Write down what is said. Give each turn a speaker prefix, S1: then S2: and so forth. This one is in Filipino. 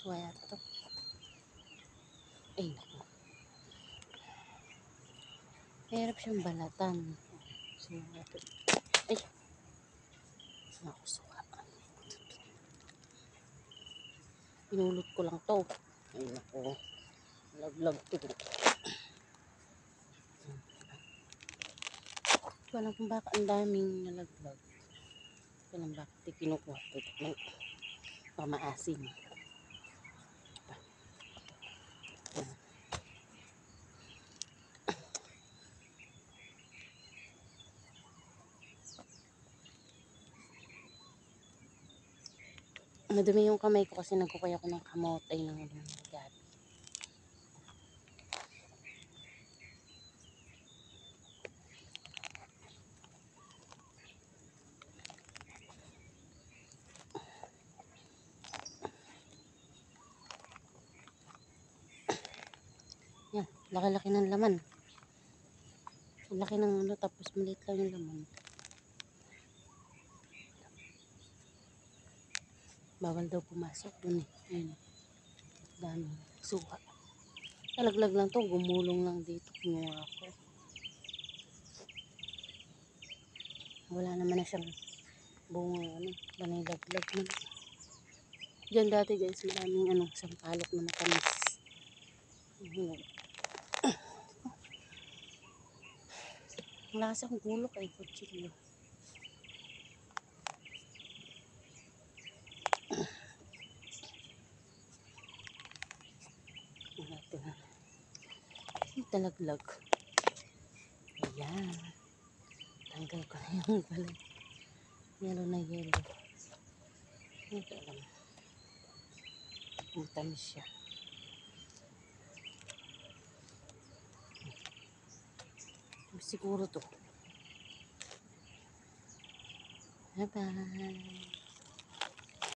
S1: Suwa yata to. Ay, naku. Mahirap siyang balatan. Suwa to. Ay, naku, suwa. Pinulot ko lang to. Ay, naku. Laglag to. Wala kung baka ang daming nalaglag. Wala bakit kinukuha to. Pamaasim. Madumi yung kamay ko kasi nagkukay ako ng kamote ng gabi. Yan, laki-laki ng laman. Ang laki ng ano, tapos maliit lang yung laman. Bawal daw pumasok dun eh. Ayun. Dami. Suha. Talaglag lang to. Gumulong lang dito. Kumuha ako. Wala naman na siyang bunga. Ano, panilaglag na. Diyan dati guys, maraming ano, sampalok na matamis. Wala kasi akong gulok ay kutsilyo. Talaglag. Ayan. Tanggal ko na yung balag. Yellow na yellow. Ito lang. Matamis siya. Siguro to. Bye-bye.